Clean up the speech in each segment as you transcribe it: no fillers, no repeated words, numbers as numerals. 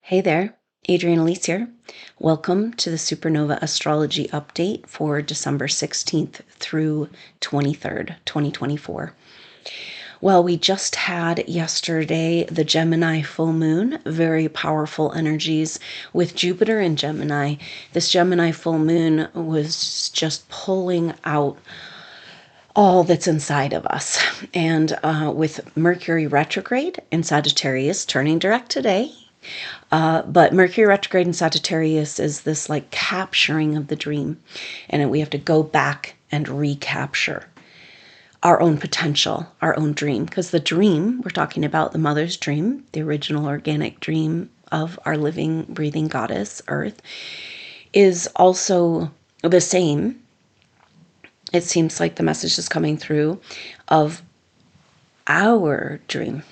Hey there, Adrienne Elise here. Welcome to the SuperNova Astrology update for December 16th through 23rd, 2024. Well, we just had yesterday the Gemini Full Moon, very powerful energies with Jupiter in Gemini. This Gemini Full Moon was just pulling out all that's inside of us. And with Mercury retrograde in Sagittarius turning direct today, but Mercury retrograde in Sagittarius is this like capturing of the dream. And we have to go back and recapture our own potential, our own dream. Because the dream, we're talking about the mother's dream, the original organic dream of our living, breathing goddess, Earth, is also the same. It seems like the message is coming through of our dream,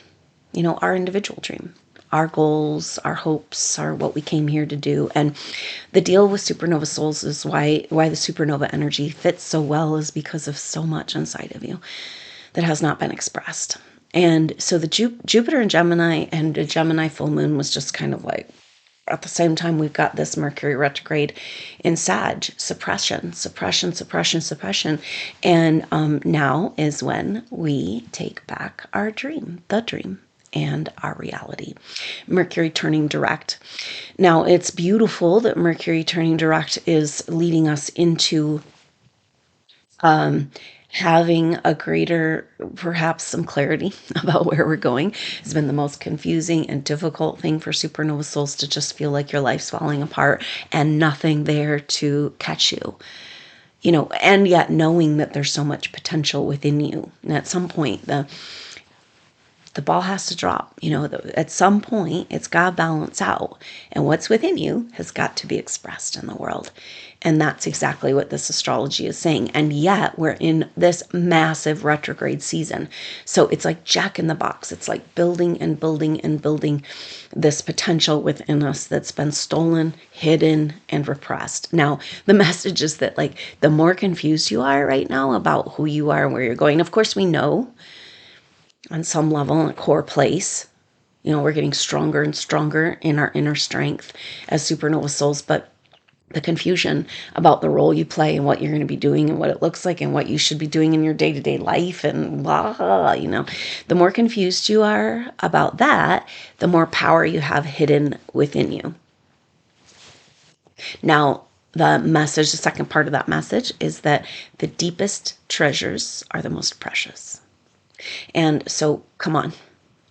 our individual dream, our goals, our hopes, are what we came here to do. And the deal with SuperNova Souls is why the supernova energy fits so well is because of so much inside of you that has not been expressed. And so the Jupiter in Gemini and the Gemini full moon was just kind of like, at the same time, we've got this Mercury retrograde in Sag, suppression. And now is when we take back our dream, the dream, and our reality. Mercury turning direct. Now, it's beautiful that Mercury turning direct is leading us into having a greater, perhaps some clarity about where we're going. It's been the most confusing and difficult thing for supernova souls to just feel like your life's falling apart and nothing there to catch you. And yet knowing that there's so much potential within you. And at some point, the ball has to drop. At some point, it's got to balance out. And what's within you has got to be expressed in the world. And that's exactly what this astrology is saying. And yet, we're in this massive retrograde season. So it's like Jack in the Box. It's like building and building and building this potential within us that's been stolen, hidden, and repressed. Now, the message is that, the more confused you are right now about who you are and where you're going, of course, we know on some level, in a core place, we're getting stronger and stronger in our inner strength as supernova souls, but the confusion about the role you play and what you're going to be doing and what it looks like and what you should be doing in your day-to-day life and blah, the more confused you are about that, the more power you have hidden within you. Now, the second part of that message is that the deepest treasures are the most precious. And so, come on,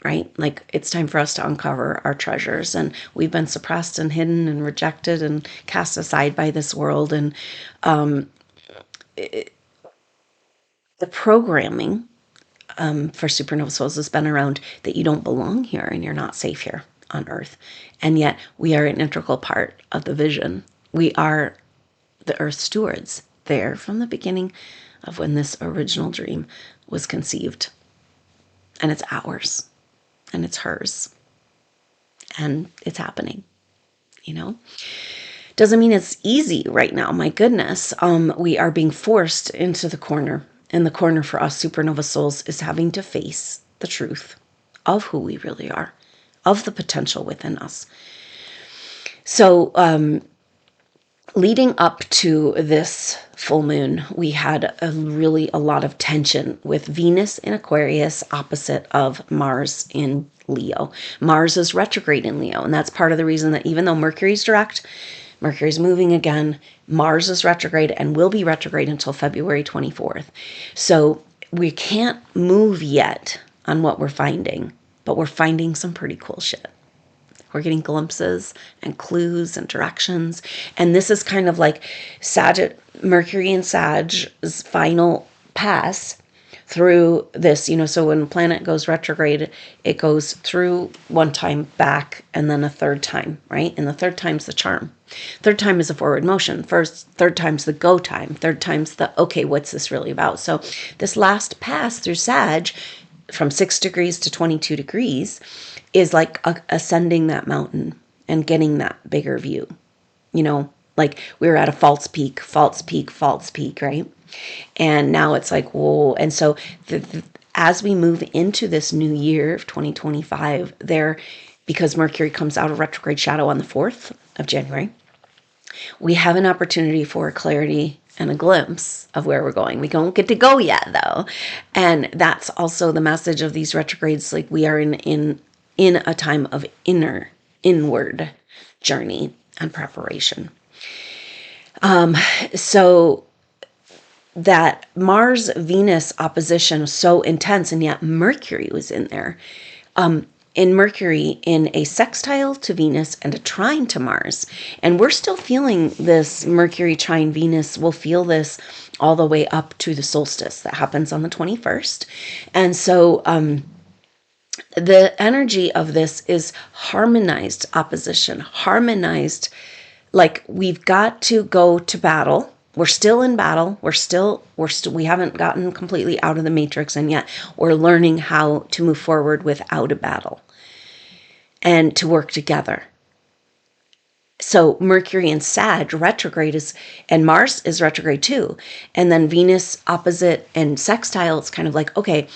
right? It's time for us to uncover our treasures. And we've been suppressed and hidden and rejected and cast aside by this world. And the programming for supernova souls has been around that you don't belong here and you're not safe here on Earth. And yet we are an integral part of the vision. We are the Earth stewards there from the beginning of when this original dream was conceived. And it's ours, and it's hers, and it's happening, Doesn't mean it's easy right now, my goodness. We are being forced into the corner, and the corner for us supernova souls is having to face the truth of who we really are, of the potential within us. So, leading up to this full moon, we had a lot of tension with Venus in Aquarius opposite of Mars in Leo. Mars is retrograde in Leo, and that's part of the reason that even though Mercury's direct, Mercury's moving again, Mars is retrograde and will be retrograde until February 24th. So we can't move yet on what we're finding, but we're finding some pretty cool shit. We're getting glimpses and clues and directions. And this is kind of like Mercury and Sag's final pass through this, so when a planet goes retrograde, it goes through one time back and then a third time, right? And the third time's the charm. Third time is a forward motion. Third time's the go time. Third time's the, okay, what's this really about? So this last pass through Sag from 6 degrees to 22 degrees is like ascending that mountain and getting that bigger view. We were at a false peak, right? And now it's like, whoa. And so as we move into this new year of 2025, there because Mercury comes out of retrograde shadow on the 4th of January, we have an opportunity for clarity and a glimpse of where we're going. We don't get to go yet, though. And that's also the message of these retrogrades. Like, we are in a time of inward journey and preparation. So that Mars-Venus opposition was so intense, and yet Mercury was in there. In Mercury in a sextile to Venus and a trine to Mars. And we're still feeling this Mercury trine Venus. We'll feel this all the way up to the solstice that happens on the 21st. And so the energy of this is harmonized opposition, harmonized, like we've got to go to battle. We're still in battle. We haven't gotten completely out of the matrix, and yet we're learning how to move forward without a battle and to work together. So Mercury in Sag retrograde and Mars is retrograde too. And then Venus opposite and sextile, it's kind of like, okay,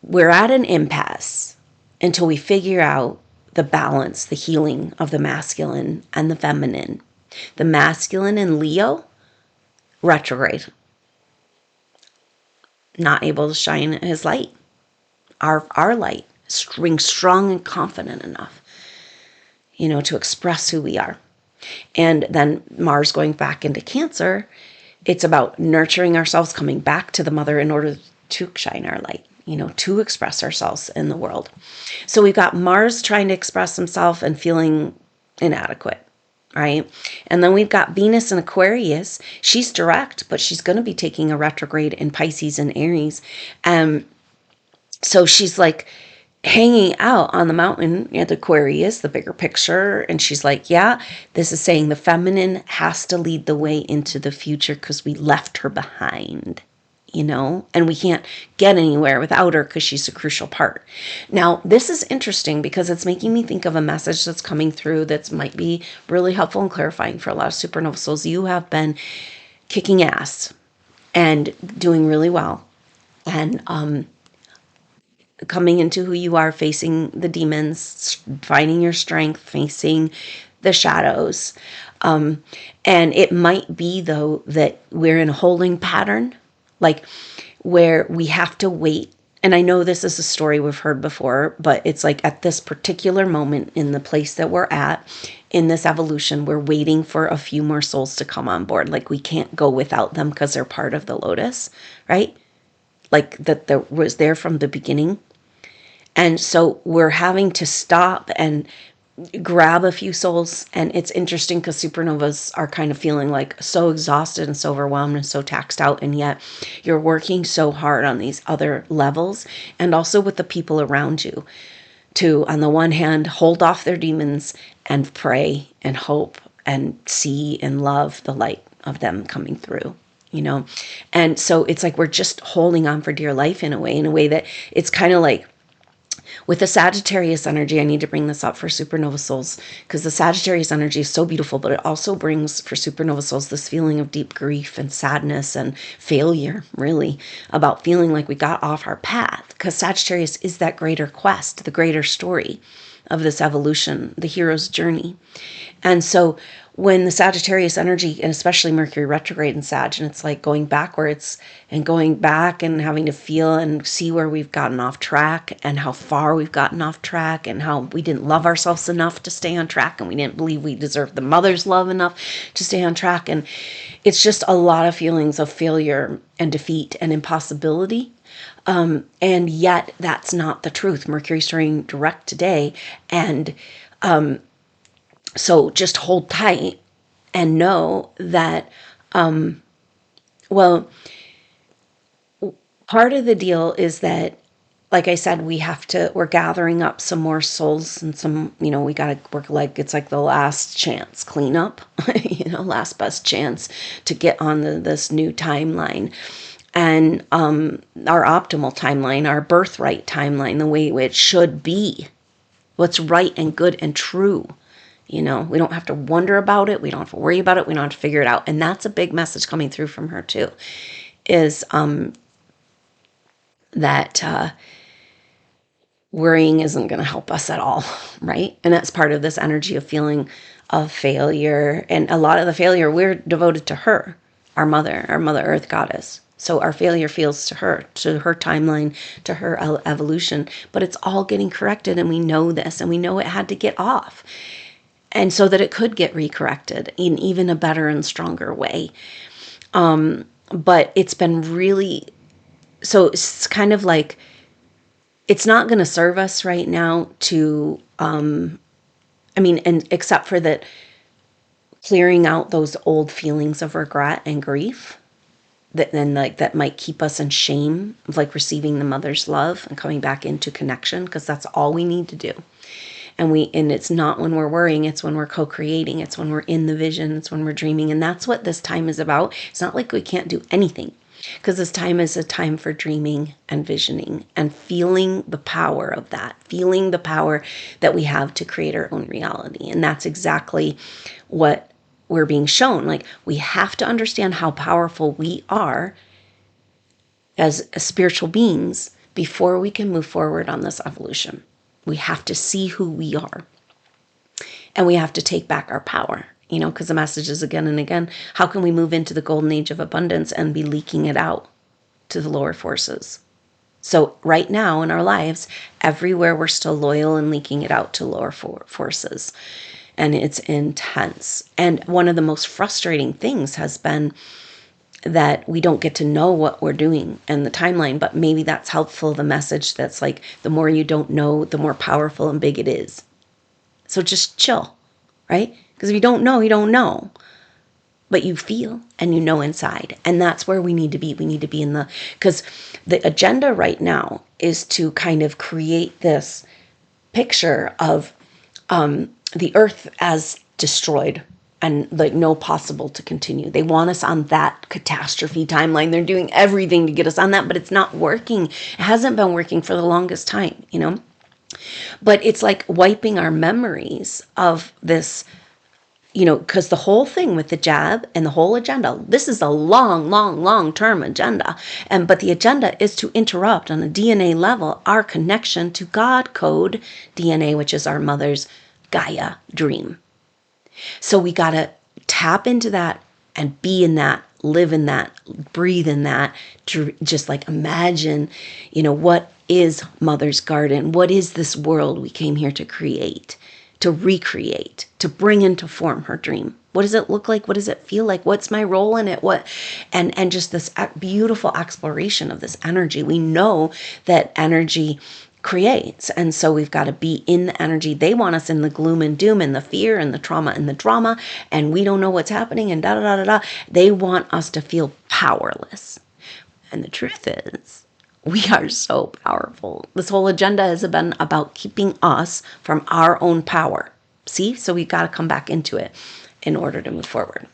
we're at an impasse until we figure out the balance, the healing of the masculine and the feminine. The masculine in Leo, retrograde, not able to shine his light, our light, being strong and confident enough, to express who we are. And then Mars going back into Cancer, it's about nurturing ourselves, coming back to the mother in order to shine our light, to express ourselves in the world. So we've got Mars trying to express himself and feeling inadequate. Right? And then we've got Venus in Aquarius. She's direct, but she's going to be taking a retrograde in Pisces and Aries. So she's like hanging out on the mountain at Aquarius, the bigger picture. And she's like, yeah, this is saying the feminine has to lead the way into the future because we left her behind. And we can't get anywhere without her because she's a crucial part. Now, this is interesting because it's making me think of a message that's coming through that might be really helpful and clarifying for a lot of supernova souls. You have been kicking ass and doing really well and coming into who you are, facing the demons, finding your strength, facing the shadows. And it might be, though, that we're in a holding pattern, like where we have to wait. And I know this is a story we've heard before, but it's like at this particular moment in the place that we're at in this evolution, we're waiting for a few more souls to come on board. Like we can't go without them because they're part of the lotus, right? Like that was there from the beginning. And so we're having to stop and grab a few souls. And it's interesting because supernovas are kind of feeling like so exhausted and so overwhelmed and so taxed out. And yet you're working so hard on these other levels and also with the people around you to, on the one hand, hold off their demons and pray and hope and see and love the light of them coming through. And so it's like we're just holding on for dear life in a way that it's kind of like, with the Sagittarius energy, I need to bring this up for supernova souls because the Sagittarius energy is so beautiful, but it also brings for supernova souls this feeling of deep grief and sadness and failure, really, about feeling like we got off our path because Sagittarius is that greater quest, the greater story of this evolution, the hero's journey. And so when the Sagittarius energy, and especially Mercury retrograde in Sag, and it's like going backwards and going back and having to feel and see where we've gotten off track and how far we've gotten off track and how we didn't love ourselves enough to stay on track and we didn't believe we deserved the mother's love enough to stay on track. And it's just a lot of feelings of failure and defeat and impossibility. And yet that's not the truth. Mercury's turning direct today. And so just hold tight and know that, part of the deal is that, like I said, we're gathering up some more souls and some, we got to work like it's like the last chance cleanup, last best chance to get on this new timeline. And our optimal timeline, our birthright timeline, the way it should be, what's right and good and true. We don't have to wonder about it. We don't have to worry about it. We don't have to figure it out. And that's a big message coming through from her too, is that worrying isn't going to help us at all, right? And that's part of this energy of feeling of failure. And a lot of the failure, we're devoted to her, our mother earth goddess. So our failure feels to her timeline, to her evolution, but it's all getting corrected. And we know this, and we know it had to get off. And so that it could get recorrected in even a better and stronger way. But it's been really, so it's kind of like, it's not going to serve us right now to, and except for that, clearing out those old feelings of regret and grief that then that might keep us in shame of receiving the mother's love and coming back into connection, because that's all we need to do. And it's not when we're worrying, it's when we're co-creating, it's when we're in the vision, it's when we're dreaming. And that's what this time is about. It's not like we can't do anything, because this time is a time for dreaming and visioning and feeling the power of that, feeling the power that we have to create our own reality. And that's exactly what we're being shown. We have to understand how powerful we are as spiritual beings before we can move forward on this evolution. We have to see who we are, and we have to take back our power, because the message is again and again, how can we move into the golden age of abundance and be leaking it out to the lower forces? So right now in our lives, everywhere we're still loyal and leaking it out to lower forces. And it's intense. And one of the most frustrating things has been that we don't get to know what we're doing and the timeline, but maybe that's helpful. The message that's the more you don't know, the more powerful and big it is. So just chill, right? Because if you don't know, you don't know. But you feel and you know inside. And that's where we need to be. We need to be because the agenda right now is to kind of create this picture of the earth as destroyed and no possible to continue. They want us on that catastrophe timeline. They're doing everything to get us on that, but it's not working. It hasn't been working for the longest time, But it's like wiping our memories of this, because the whole thing with the jab and the whole agenda, this is a long-term agenda. But the agenda is to interrupt on a DNA level our connection to God code DNA, which is our mother's Gaia dream. So we got to tap into that and be in that, live in that, breathe in that, just imagine, what is Mother's Garden? What is this world we came here to create, to recreate, to bring into form her dream? What does it look like? What does it feel like? What's my role in it? And just this beautiful exploration of this energy. We know that energy creates. And so we've got to be in the energy. They want us in the gloom and doom and the fear and the trauma and the drama, and we don't know what's happening and da-da-da-da-da. They want us to feel powerless. And the truth is, we are so powerful. This whole agenda has been about keeping us from our own power. See? So we've got to come back into it in order to move forward.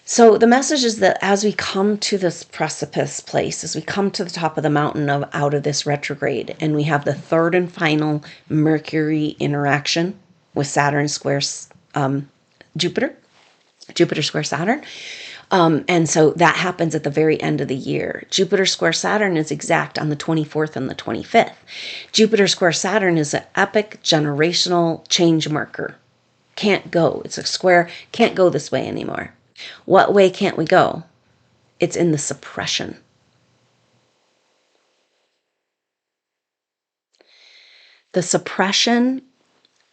So the message is that as we come to this precipice place, as we come to the top of the mountain out of this retrograde, and we have the third and final Mercury interaction with Saturn square Jupiter square Saturn. And so that happens at the very end of the year. Jupiter square Saturn is exact on the 24th and the 25th. Jupiter square Saturn is an epic generational change marker. Can't go. It's a square. Can't go this way anymore. What way can't we go? It's in the suppression. The suppression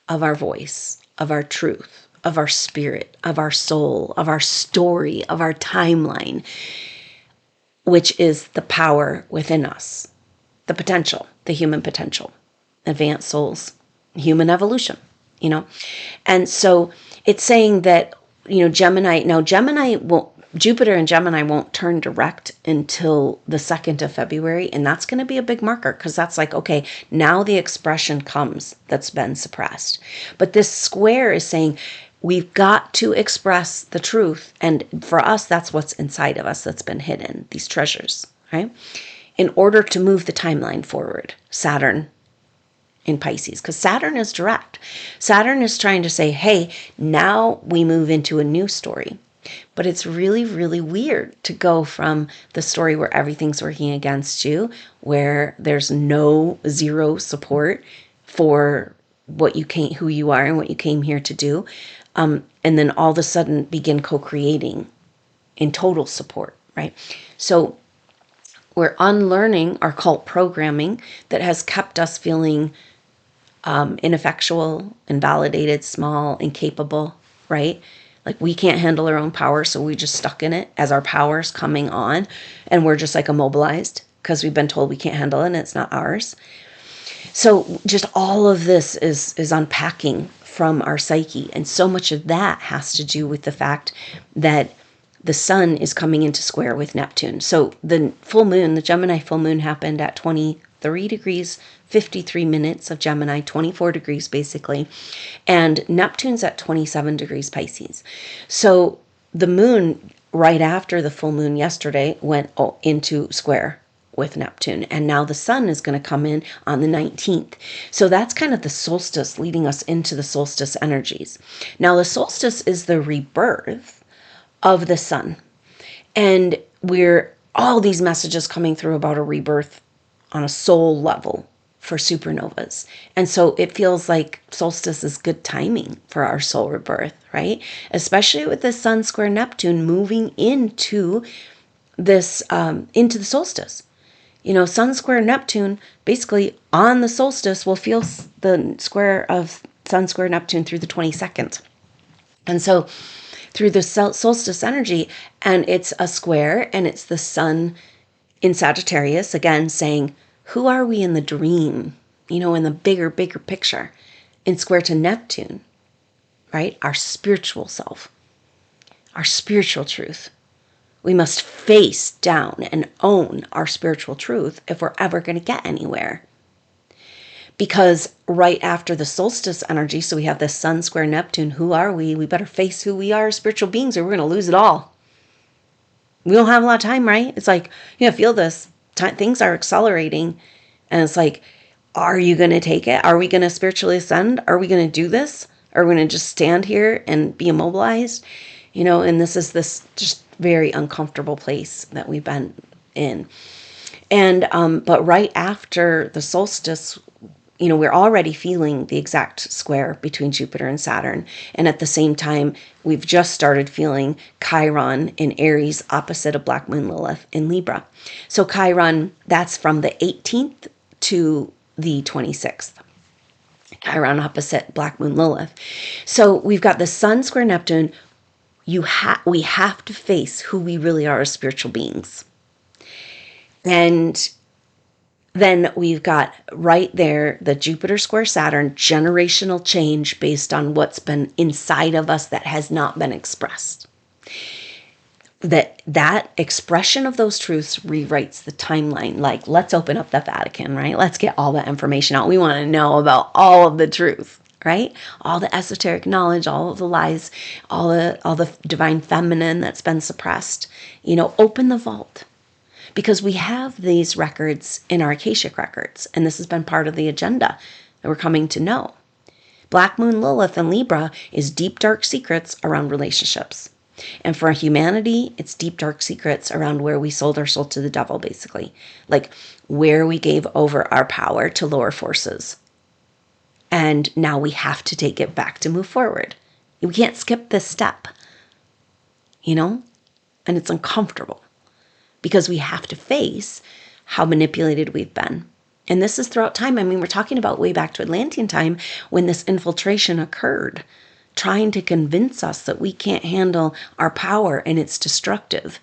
of our voice, of our truth, of our spirit, of our soul, of our story, of our timeline, which is the power within us, the potential, the human potential, advanced souls, human evolution, And so it's saying that, Jupiter and Gemini won't turn direct until the 2nd of February. And that's going to be a big marker, because that's okay, now the expression comes that's been suppressed. But this square is saying we've got to express the truth. And for us, that's what's inside of us that's been hidden, these treasures, right? In order to move the timeline forward, Saturn in Pisces, because Saturn is direct. Saturn is trying to say, hey, now we move into a new story. But it's really, really weird to go from the story where everything's working against you, where there's zero support for what you came, who you are and what you came here to do. And then all of a sudden begin co-creating in total support, right? So we're unlearning our cult programming that has kept us feeling ineffectual, invalidated, small, incapable, right? Like we can't handle our own power, so we just stuck in it as our power's coming on, and we're just like immobilized because we've been told we can't handle it and it's not ours. So just all of this is unpacking from our psyche, and so much of that has to do with the fact that the sun is coming into square with Neptune. So the full moon, the Gemini full moon, happened at 23 degrees, 53 minutes of Gemini, 24 degrees basically. And Neptune's at 27 degrees Pisces. So the moon, right after the full moon yesterday, went into square with Neptune. And now the sun is going to come in on the 19th. So that's kind of the solstice leading us into the solstice energies. Now the solstice is the rebirth of the sun. And we're all these messages coming through about a rebirth on a soul level for supernovas. And so it feels like solstice is good timing for our soul rebirth, right? Especially with the sun square Neptune moving into this, into the solstice. You know, sun square Neptune, basically on the solstice, will feel the square of sun square Neptune through the 22nd. And so through the solstice energy, and it's a square, and it's the sun in Sagittarius, again, saying, who are we in the dream, you know, in the bigger picture, in square to Neptune, right? Our spiritual self, our spiritual truth. We must face down and own our spiritual truth if we're ever going to get anywhere. Because right after the solstice energy, so we have this sun square Neptune, who are we? We better face who we are as spiritual beings or we're going to lose it all. We don't have a lot of time, right? It's like, you know, feel this. Things are accelerating. And it's like, are you going to take it? Are we going to spiritually ascend? Are we going to do this? Are we going to just stand here and be immobilized? You know, and this is this just very uncomfortable place that we've been in. And, but right after the solstice, you know, we're already feeling the exact square between Jupiter and Saturn. And at the same time, we've just started feeling Chiron in Aries opposite of Black Moon Lilith in Libra. So Chiron, that's from the 18th to the 26th. Chiron opposite Black Moon Lilith. So we've got the sun square Neptune. We have to face who we really are as spiritual beings. And then we've got right there the Jupiter square Saturn, generational change based on what's been inside of us that has not been expressed. That expression of those truths rewrites the timeline. Like, let's open up the Vatican, right? Let's get all that information out. We want to know about all of the truth, right? All the esoteric knowledge, all of the lies, all the divine feminine that's been suppressed. You know, open the vault. Because we have these records in our Akashic records, and this has been part of the agenda that we're coming to know. Black Moon Lilith in Libra is deep, dark secrets around relationships. And for humanity, it's deep, dark secrets around where we sold our soul to the devil, basically. Like where we gave over our power to lower forces. And now we have to take it back to move forward. We can't skip this step, you know? And it's uncomfortable. Because we have to face how manipulated we've been. And this is throughout time. I mean, we're talking about way back to Atlantean time when this infiltration occurred, trying to convince us that we can't handle our power and it's destructive.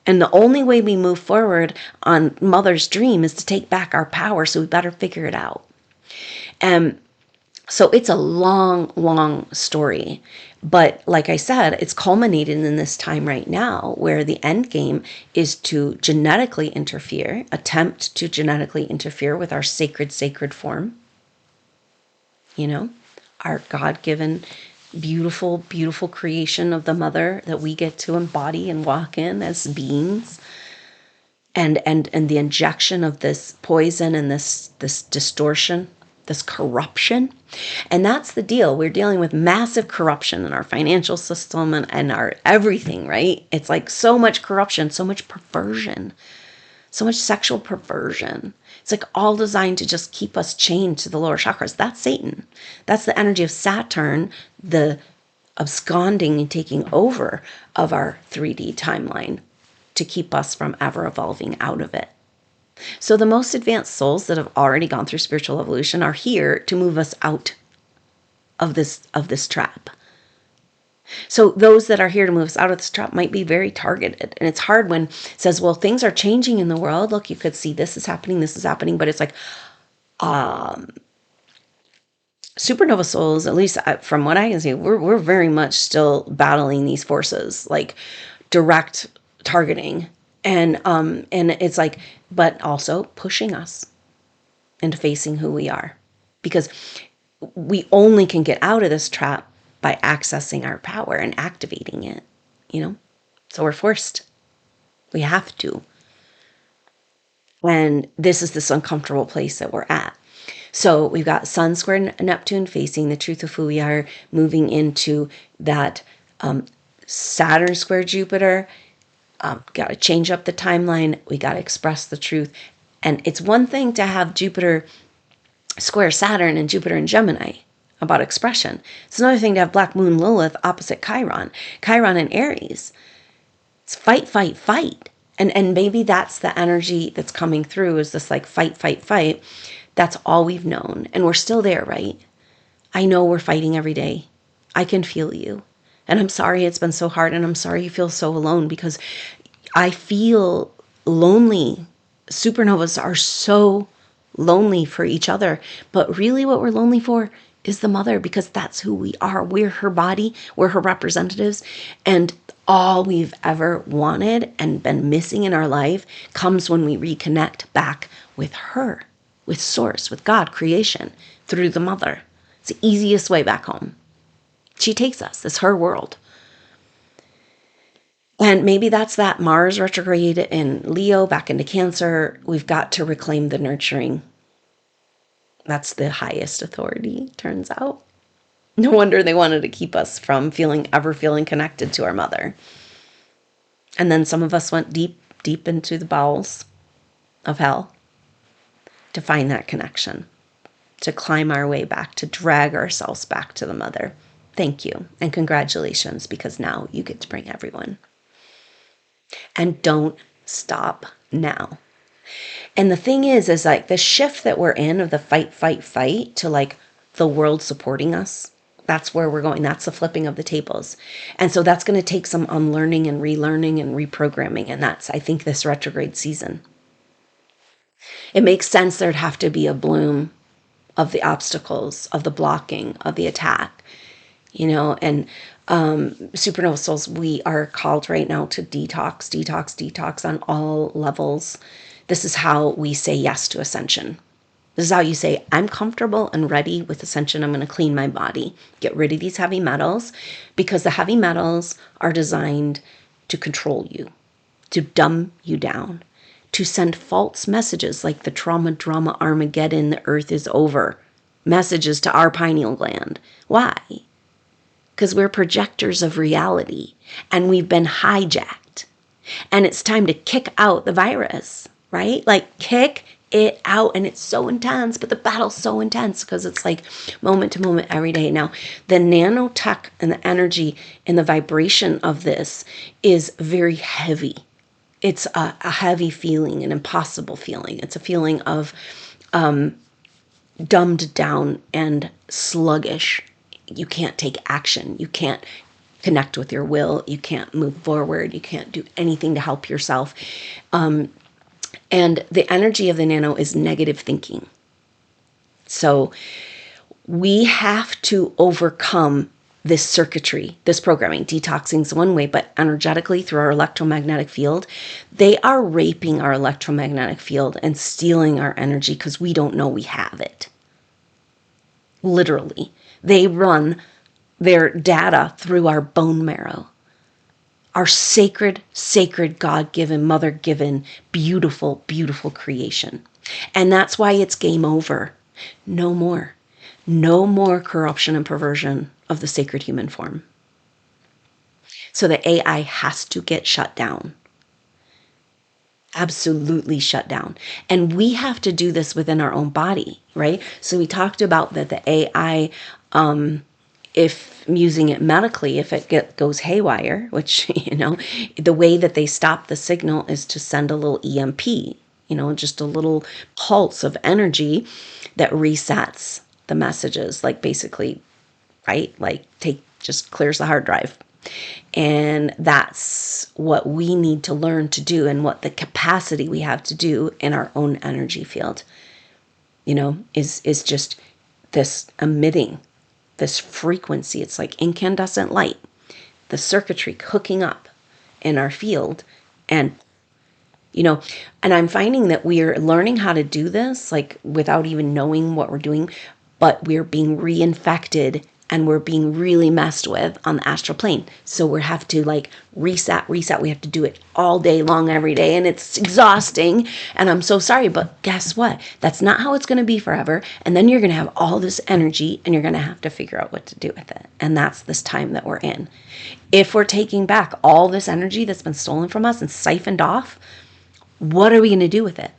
And the only way we move forward on Mother's dream is to take back our power, so we better figure it out. So it's a long, long story. But like I said, it's culminated in this time right now where the end game is to genetically interfere, attempt to genetically interfere with our sacred form. You know, our God-given, beautiful, beautiful creation of the mother that we get to embody and walk in as beings. And the injection of this poison and this distortion this corruption. And that's the deal. We're dealing with massive corruption in our financial system and our everything, right? It's like so much corruption, so much perversion, so much sexual perversion. It's like all designed to just keep us chained to the lower chakras. That's Satan. That's the energy of Saturn, the absconding and taking over of our 3D timeline to keep us from ever evolving out of it. So the most advanced souls that have already gone through spiritual evolution are here to move us out of this trap. So those that are here to move us out of this trap might be very targeted. And it's hard when it says, well, things are changing in the world. Look, you could see this is happening. But it's like, supernova souls, at least from what I can see, we're very much still battling these forces, like direct targeting. And it's like, but also pushing us into facing who we are, because we only can get out of this trap by accessing our power and activating it, so we're forced. We have to. And this is this uncomfortable place that we're at. So we've got Sun square Neptune facing the truth of who we are, moving into that Saturn square Jupiter. Got to change up the timeline. We got to express the truth. And it's one thing to have Jupiter square Saturn and Jupiter in Gemini about expression. It's another thing to have Black Moon Lilith opposite Chiron in Aries. It's fight, fight, fight. And maybe that's the energy that's coming through, is this like fight, fight, fight. That's all we've known. And we're still there, right? I know we're fighting every day. I can feel you. And I'm sorry it's been so hard, and I'm sorry you feel so alone, because I feel lonely. Supernovas are so lonely for each other. But really what we're lonely for is the mother, because that's who we are. We're her body. We're her representatives. And all we've ever wanted and been missing in our life comes when we reconnect back with her, with Source, with God, creation, through the mother. It's the easiest way back home. She takes us. It's her world. And maybe that's that Mars retrograde in Leo back into Cancer. We've got to reclaim the nurturing. That's the highest authority, turns out. No wonder they wanted to keep us from ever feeling connected to our mother. And then some of us went deep, deep into the bowels of hell to find that connection, to climb our way back, to drag ourselves back to the mother. Thank you and congratulations, because now you get to bring everyone. And don't stop now. And the thing is like the shift that we're in of the fight, fight, fight to like the world supporting us. That's where we're going. That's the flipping of the tables. And so that's going to take some unlearning and relearning and reprogramming. And that's, I think, this retrograde season. It makes sense there'd have to be a bloom of the obstacles, of the blocking, of the attack, and supernova souls, we are called right now to detox on all levels. This is how we say yes to ascension. This is how you say, I'm comfortable and ready with ascension. I'm going to clean my body, get rid of these heavy metals, because the heavy metals are designed to control you, to dumb you down, to send false messages like the trauma, drama, Armageddon, the earth is over, messages to our pineal gland. Why? Because we're projectors of reality and we've been hijacked. And it's time to kick out the virus, right? Like kick it out. And it's so intense, but the battle's so intense because it's like moment to moment every day. Now, the nanotech and the energy and the vibration of this is very heavy. It's a heavy feeling, an impossible feeling. It's a feeling of dumbed down and sluggish. You can't take action. You can't connect with your will. You can't move forward. You can't do anything to help yourself. And the energy of the nano is negative thinking. So we have to overcome this circuitry, this programming. Detoxing is one way, but energetically through our electromagnetic field, they are raping our electromagnetic field and stealing our energy because we don't know we have it. Literally. They run their data through our bone marrow, our sacred, God-given, mother-given, beautiful, beautiful creation. And that's why it's game over. No more. No more corruption and perversion of the sacred human form. So the AI has to get shut down. Absolutely shut down. And we have to do this within our own body, right? So we talked about that the AI, if using it medically, if it goes haywire, which, the way that they stop the signal is to send a little EMP, just a little pulse of energy that resets the messages, like basically, right? Like just clears the hard drive. And that's what we need to learn to do, and what the capacity we have to do in our own energy field, is just this emitting this frequency. It's like incandescent light, the circuitry hooking up in our field. And and I'm finding that we're learning how to do this, like without even knowing what we're doing, but we're being reinfected and we're being really messed with on the astral plane. So we have to like reset. We have to do it all day long, every day. And it's exhausting. And I'm so sorry, but guess what? That's not how it's going to be forever. And then you're going to have all this energy and you're going to have to figure out what to do with it. And that's this time that we're in. If we're taking back all this energy that's been stolen from us and siphoned off, what are we going to do with it?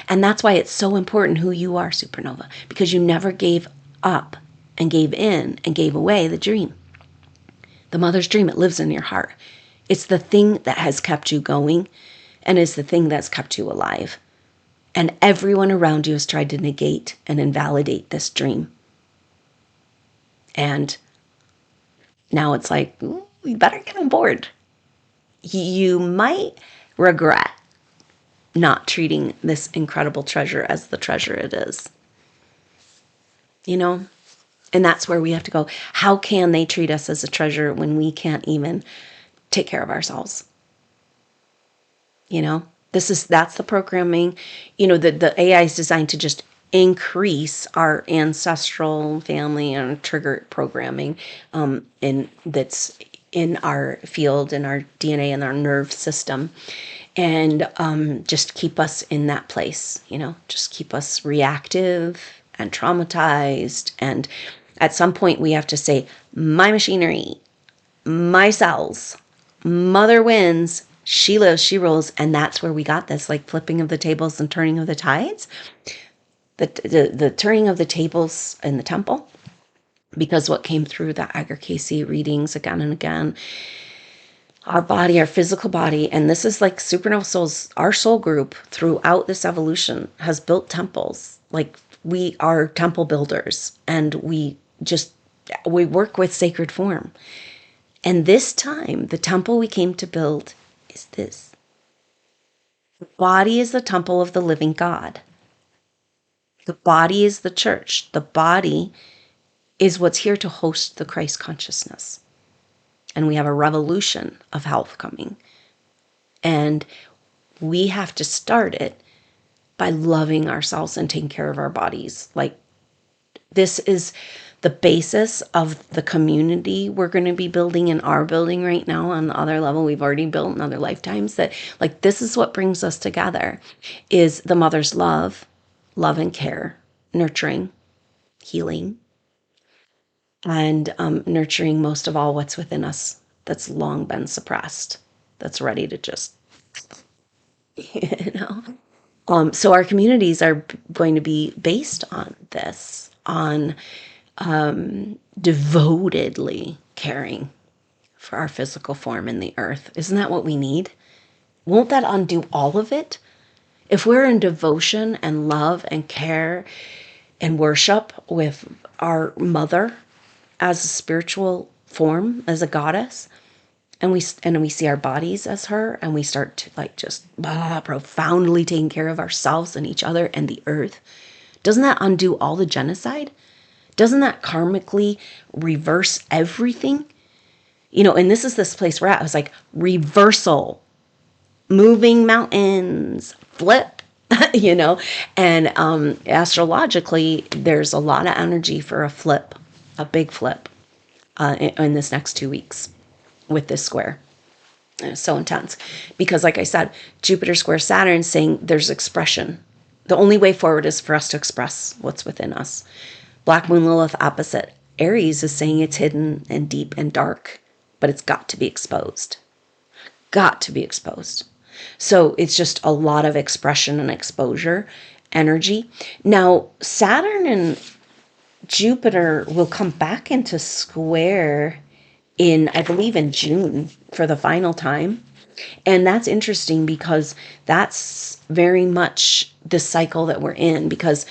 And that's why it's so important who you are, Supernova, because you never gave up and gave in and gave away the dream. The mother's dream, it lives in your heart. It's the thing that has kept you going, and is the thing that's kept you alive. And everyone around you has tried to negate and invalidate this dream. And now it's like, you better get on board. You might regret not treating this incredible treasure as the treasure it is. And that's where we have to go. How can they treat us as a treasure when we can't even take care of ourselves? That's the programming. The AI is designed to just increase our ancestral family and trigger programming, that's in our field, in our DNA, and our nerve system. And just keep us in that place, just keep us reactive and traumatized. And at some point we have to say, my machinery, my cells, mother wins, she lives, she rules. And that's where we got this like flipping of the tables and turning of the tides, the turning of the tables in the temple, because what came through the Agar readings again and again, our body, our physical body, and this is like SuperNova Souls, our soul group throughout this evolution has built temples. Like we are temple builders, and we work with sacred form. And this time, the temple we came to build is this. The body is the temple of the living God. The body is the church. The body is what's here to host the Christ consciousness. And we have a revolution of health coming. And we have to start it by loving ourselves and taking care of our bodies. Like, this is the basis of the community we're going to be building in our building right now. On the other level, we've already built in other lifetimes. That, like, this is what brings us together, is the mother's love and care, nurturing, healing, and nurturing most of all what's within us that's long been suppressed, that's ready to just, So our communities are going to be based on this, on devotedly caring for our physical form in the earth. Isn't that what we need? Won't that undo all of it? If we're in devotion and love and care and worship with our mother as a spiritual form, as a goddess, and we see our bodies as her, and we start to like just profoundly taking care of ourselves and each other and the earth, doesn't that undo all the genocide? Doesn't that karmically reverse everything? And this place we're at. I was like, reversal, moving mountains, flip. And astrologically, there's a lot of energy for a big flip, in this next 2 weeks with this square. It's so intense because, like I said, Jupiter square Saturn saying there's expression. The only way forward is for us to express what's within us. Black Moon Lilith opposite Aries is saying it's hidden and deep and dark, but it's got to be exposed. Got to be exposed. So it's just a lot of expression and exposure energy. Now, Saturn and Jupiter will come back into square in, I believe, in June for the final time. And that's interesting because that's very much the cycle that we're in. Because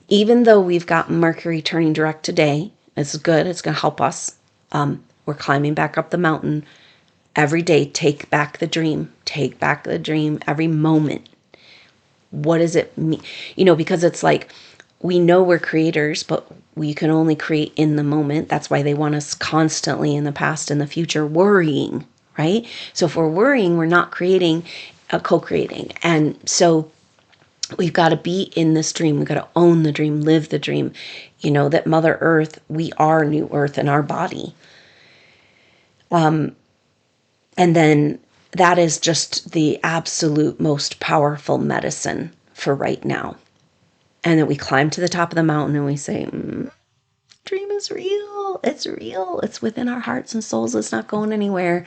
even though we've got Mercury turning direct today, it's good, it's going to help us. We're climbing back up the mountain every day. Take back the dream. Take back the dream every moment. What does it mean? Because it's like we know we're creators, but we can only create in the moment. That's why they want us constantly in the past and the future worrying, right? So if we're worrying, we're not creating, co-creating. And so we've got to be in this dream. We've got to own the dream, live the dream. That Mother Earth, we are New Earth in our body. And then that is just the absolute most powerful medicine for right now. And then we climb to the top of the mountain and we say, dream is real. It's real. It's within our hearts and souls. It's not going anywhere.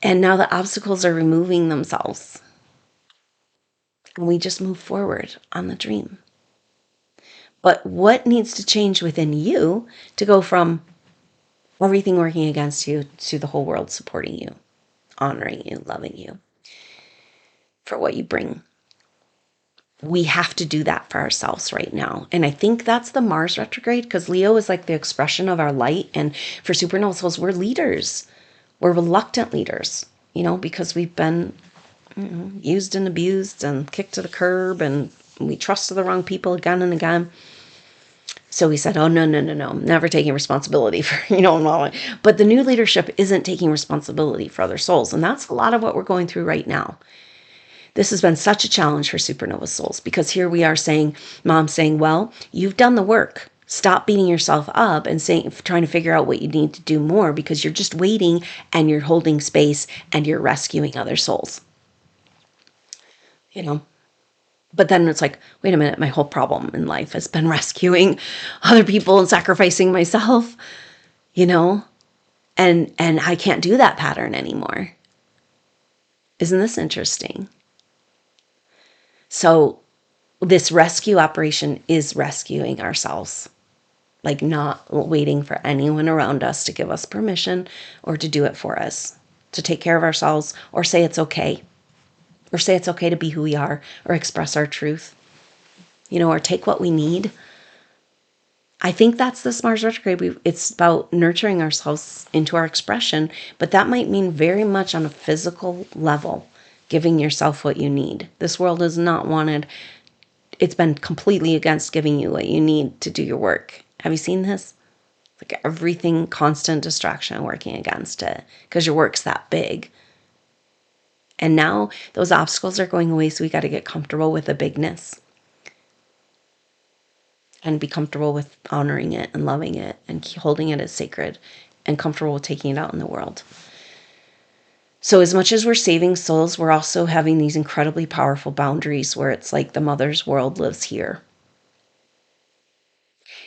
And now the obstacles are removing themselves. And we just move forward on the dream. But what needs to change within you to go from everything working against you to the whole world supporting you, honoring you, loving you for what you bring? We have to do that for ourselves right now. And I think that's the Mars retrograde, because Leo is like the expression of our light. And for SuperNova Souls, we're leaders. We're reluctant leaders, because we've been used and abused and kicked to the curb, and we trusted the wrong people again and again. So we said, oh, no, never taking responsibility for, but the new leadership isn't taking responsibility for other souls. And that's a lot of what we're going through right now. This has been such a challenge for SuperNova Souls, because here we are saying, Mom saying, well, you've done the work. Stop beating yourself up and trying to figure out what you need to do more, because you're just waiting and you're holding space and you're rescuing other souls. But then it's like, wait a minute, my whole problem in life has been rescuing other people and sacrificing myself, and I can't do that pattern anymore. Isn't this interesting? So this rescue operation is rescuing ourselves, like not waiting for anyone around us to give us permission or to do it for us, to take care of ourselves, or say it's okay, or say it's okay to be who we are, or express our truth, or take what we need. I think that's this Mars retrograde. It's about nurturing ourselves into our expression, but that might mean very much on a physical level, giving yourself what you need. This world has not wanted, it's been completely against giving you what you need to do your work. Have you seen this? Like everything, constant distraction working against it, because your work's that big. And now those obstacles are going away, so we got to get comfortable with the bigness. And be comfortable with honoring it and loving it and holding it as sacred, and comfortable with taking it out in the world. So as much as we're saving souls, we're also having these incredibly powerful boundaries where it's like the mother's world lives here.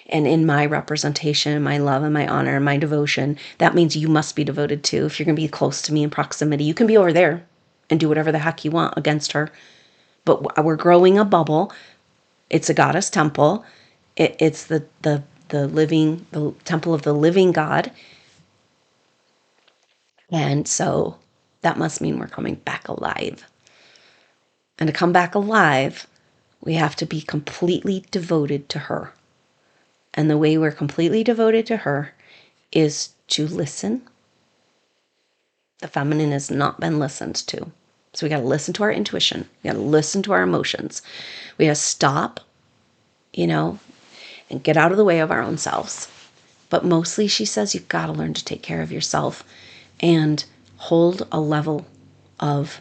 And in my representation, my love and my honor and my devotion, that means you must be devoted to. If you're going to be close to me in proximity, you can be over there and do whatever the heck you want against her. But we're growing a bubble. It's a goddess temple. It's the temple of the living God. And so that must mean we're coming back alive. And to come back alive, we have to be completely devoted to her. And the way we're completely devoted to her is to listen. The feminine has not been listened to. So we got to listen to our intuition. We got to listen to our emotions. We got to stop, and get out of the way of our own selves. But mostly she says you've got to learn to take care of yourself and hold a level of,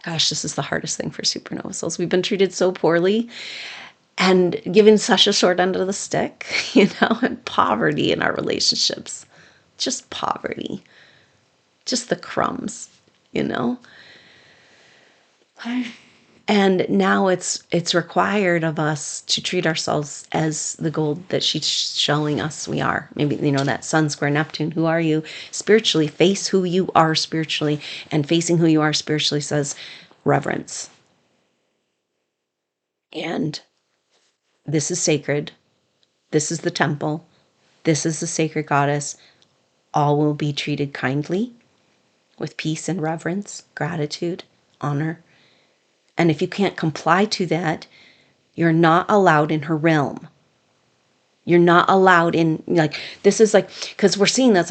gosh, this is the hardest thing for SuperNova Souls. We've been treated so poorly and given such a short end of the stick, and poverty in our relationships. Just poverty. Just the crumbs, And now it's required of us to treat ourselves as the gold that she's showing us we are. Maybe, that Sun square Neptune. Who are you spiritually? Face who you are spiritually. And facing who you are spiritually says reverence. And this is sacred. This is the temple. This is the sacred goddess. All will be treated kindly, with peace and reverence, gratitude, honor. And if you can't comply to that, you're not allowed in her realm. You're not allowed in, this is because we're seeing that's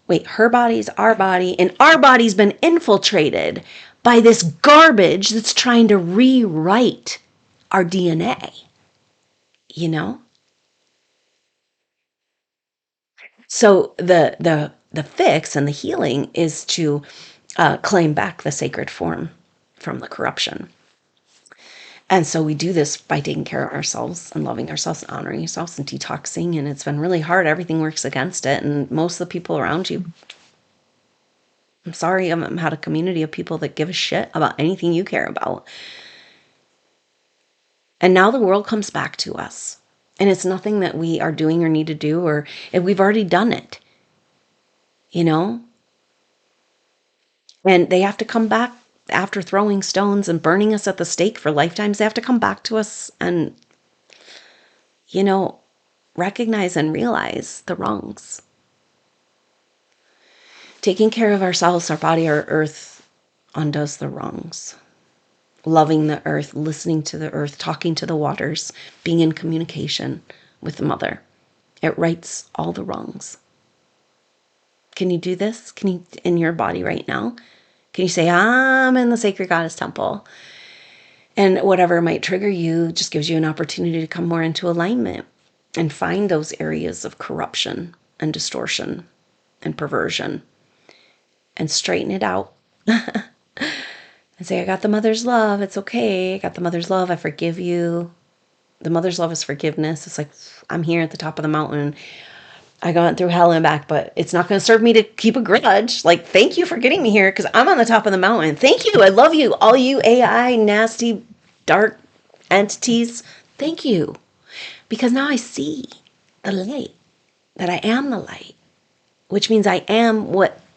wait, her body's our body, and our body's been infiltrated by this garbage that's trying to rewrite our DNA, So the fix and the healing is to claim back the sacred form from the corruption. And so we do this by taking care of ourselves and loving ourselves and honoring ourselves and detoxing. And it's been really hard. Everything works against it. And most of the people around you, I'm sorry, I haven't had a community of people that give a shit about anything you care about. And now the world comes back to us. And it's nothing that we are doing or need to do, or if we've already done it, And they have to come back after throwing stones and burning us at the stake for lifetimes. They have to come back to us and, recognize and realize the wrongs. Taking care of ourselves, our body, our earth undoes the wrongs. Loving the earth, listening to the earth, talking to the waters, being in communication with the mother. It rights all the wrongs. Can you do this? Can you, in your body right now? Can you say, I'm in the sacred goddess temple? And whatever might trigger you just gives you an opportunity to come more into alignment and find those areas of corruption and distortion and perversion and straighten it out. And say, I got the mother's love. It's okay. I got the mother's love. I forgive you. The mother's love is forgiveness. It's like, I'm here at the top of the mountain. I got through hell and back, but it's not going to serve me to keep a grudge. Thank you for getting me here because I'm on the top of the mountain. Thank you. I love you. All you AI, nasty, dark entities. Thank you. Because now I see the light, that I am the light, which means I am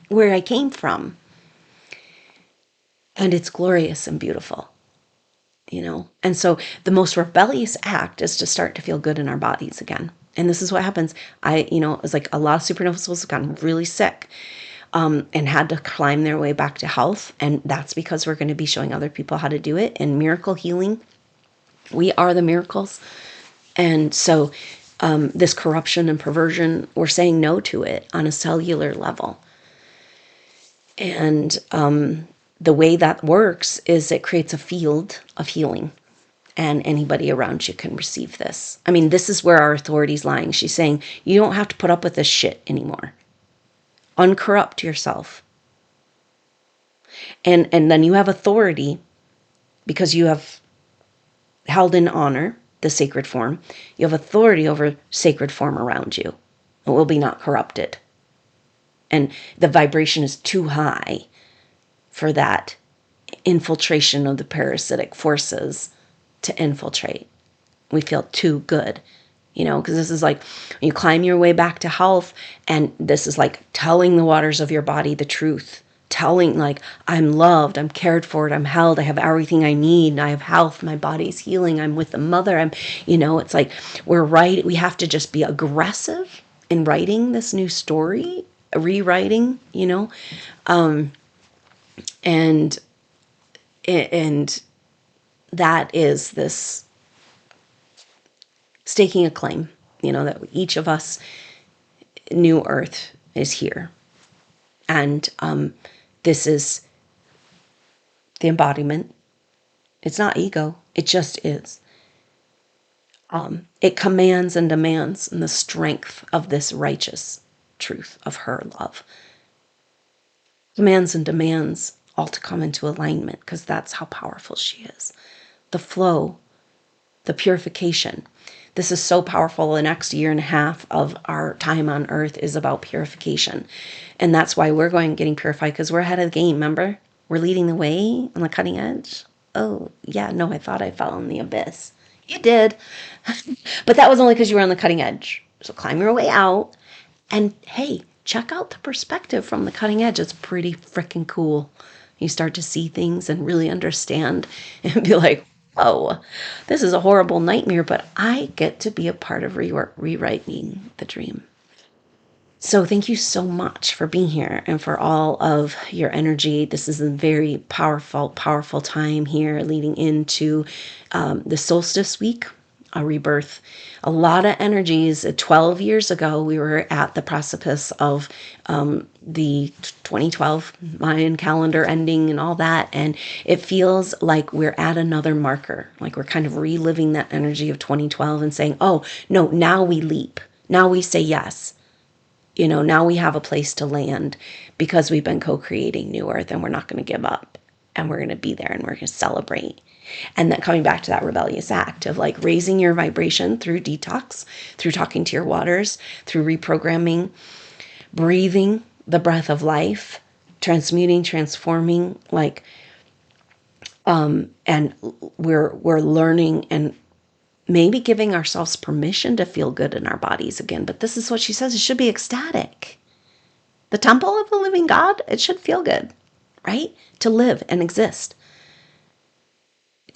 where I came from. And it's glorious and beautiful, And so the most rebellious act is to start to feel good in our bodies again. And this is what happens. It was a lot of supernova souls have gotten really sick and had to climb their way back to health. And that's because we're going to be showing other people how to do it. And miracle healing, we are the miracles. And so this corruption and perversion, we're saying no to it on a cellular level. And the way that works is it creates a field of healing. And anybody around you can receive this. I mean, this is where our authority's lying. She's saying, you don't have to put up with this shit anymore. Uncorrupt yourself. And then you have authority because you have held in honor the sacred form. You have authority over sacred form around you. It will be not corrupted. And the vibration is too high for that infiltration of the parasitic forces to infiltrate. We feel too good, because this is you climb your way back to health, and this is telling the waters of your body the truth, telling I'm loved, I'm cared for, I'm held, I have everything I need, I have health, my body's healing, I'm with the mother, it's we're right. We have to just be aggressive in writing this new story, rewriting, and that is this staking a claim, that each of us, new earth is here. And this is the embodiment. It's not ego. It just is. It commands and demands in the strength of this righteous truth of her love. Commands and demands all to come into alignment because that's how powerful she is. The flow, the purification. This is so powerful. The next year and a half of our time on earth is about purification. And that's why we're getting purified, because we're ahead of the game, remember? We're leading the way on the cutting edge. oh, yeah, no, I thought I fell in the abyss. You did. But that was only because you were on the cutting edge. So climb your way out. And hey, check out the perspective from the cutting edge. It's pretty freaking cool. You start to see things and really understand and be like, oh, this is a horrible nightmare, but I get to be a part of rewriting the dream. So thank you so much for being here and for all of your energy. This is a very powerful, powerful time here leading into the solstice week, a rebirth. A lot of energies. 12 years ago, we were at the precipice of the 2012 Mayan calendar ending and all that. And it feels like we're at another marker, like we're kind of reliving that energy of 2012 and saying, oh, no, now we leap. Now we say yes. You know, now we have a place to land because we've been co-creating New Earth and we're not going to give up and we're going to be there and we're going to celebrate. And then coming back to that rebellious act of like raising your vibration through detox, through talking to your waters, through reprogramming, breathing the breath of life, transmuting, transforming, like, and we're learning and maybe giving ourselves permission to feel good in our bodies again. But this is what she says, it should be ecstatic. The temple of the living God, it should feel good, right? To live and exist.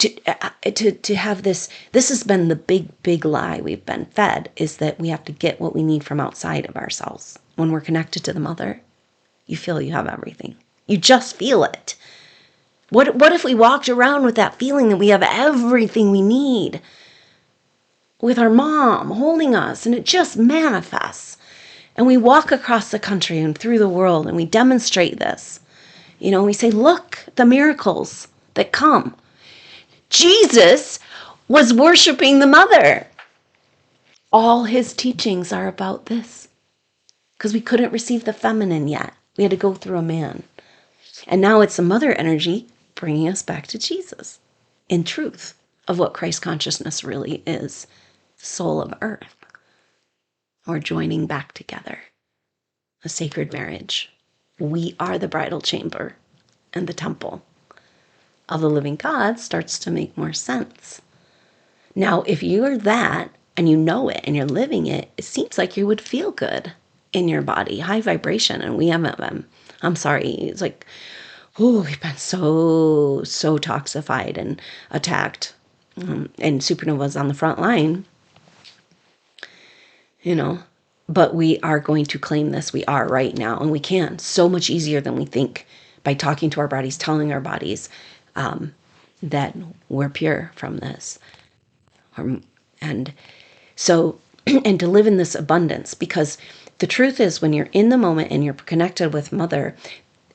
To have this has been the big lie we've been fed, is that we have to get what we need from outside of ourselves. When we're connected to the mother, you feel you have everything. You just feel it. What if we walked around with that feeling that we have everything we need? With our mom holding us, and it just manifests. And we walk across the country and through the world and we demonstrate this. You know, we say, look, the miracles that come. Jesus was worshiping the mother. All his teachings are about this. Because we couldn't receive the feminine yet. We had to go through a man. And now it's the mother energy bringing us back to Jesus. In truth of what Christ consciousness really is. Soul of earth. We're joining back together. A sacred marriage. We are the bridal chamber and the temple of the living God starts to make more sense. Now, if you're that and you know it and you're living it, it seems like you would feel good in your body, high vibration. And we haven't been, I'm sorry, it's like, oh, we've been so toxified and attacked. And SuperNova's on the front line. You know, but we are going to claim this. We are right now, and we can so much easier than we think by talking to our bodies, telling our bodies that we're pure from this. And so, and to live in this abundance, because the truth is when you're in the moment and you're connected with Mother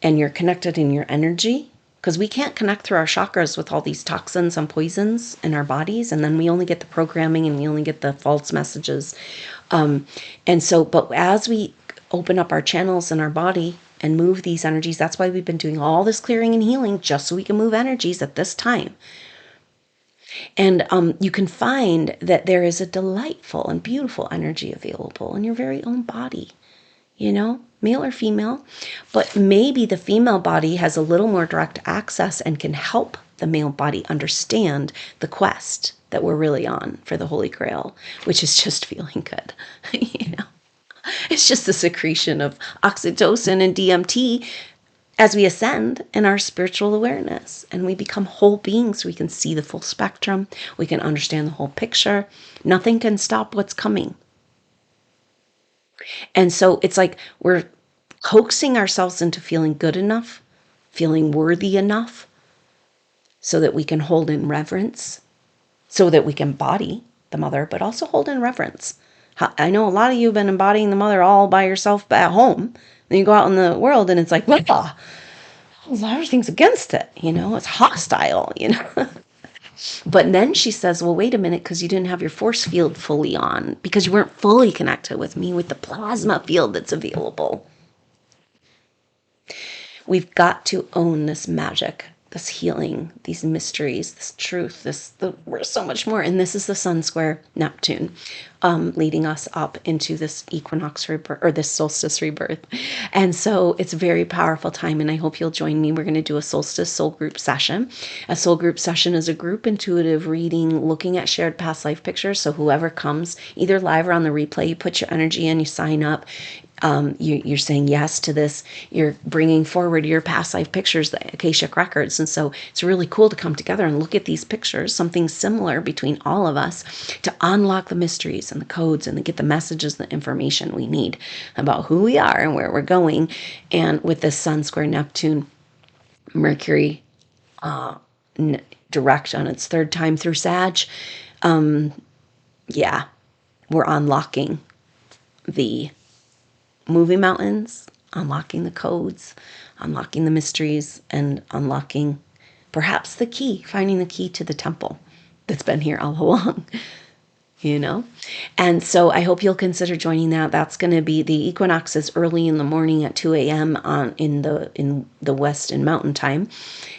and you're connected in your energy, because we can't connect through our chakras with all these toxins and poisons in our bodies. And then we only get the programming and we only get the false messages. And so, but as we open up our channels in our body and move these energies, that's why we've been doing all this clearing and healing, just so we can move energies at this time. And you can find that there is a delightful and beautiful energy available in your very own body, you know, male or female. But maybe the female body has a little more direct access and can help the male body understand the quest that we're really on for the Holy Grail, which is just feeling good. You know, it's just the secretion of oxytocin and DMT as we ascend in our spiritual awareness and we become whole beings. We can see the full spectrum. We can understand the whole picture. Nothing can stop what's coming. And so it's like we're coaxing ourselves into feeling good enough, feeling worthy enough, so that we can hold in reverence, so that we can embody the mother, but also hold in reverence. I know a lot of you have been embodying the mother all by yourself at home. Then you go out in the world and it's like, well, everything's against it, you know, it's hostile, you know. But then she says, well, wait a minute, because you didn't have your force field fully on, because you weren't fully connected with me, with the plasma field that's available. We've got to own this magic this healing, these mysteries, this truth, we're so much more. And this is the Sun square Neptune, leading us up into this equinox rebirth, or this solstice rebirth. And so it's a very powerful time. And I hope you'll join me. We're going to do a solstice soul group session. A soul group session is a group intuitive reading, looking at shared past life pictures. So whoever comes, either live or on the replay, you put your energy in, you sign up. You're saying yes to this. You're bringing forward your past life pictures, the Akashic records. And so it's really cool to come together and look at these pictures, something similar between all of us, to unlock the mysteries and the codes and to get the messages, the information we need about who we are and where we're going. And with this Sun square Neptune, Mercury direct on its third time through Sag, yeah, we're unlocking the moving mountains, unlocking the codes, unlocking the mysteries, and unlocking perhaps the key, finding the key to the temple that's been here all along, you know? And so I hope you'll consider joining that. That's going to be, the equinox is early in the morning at 2 a.m. in the West in Mountain Time,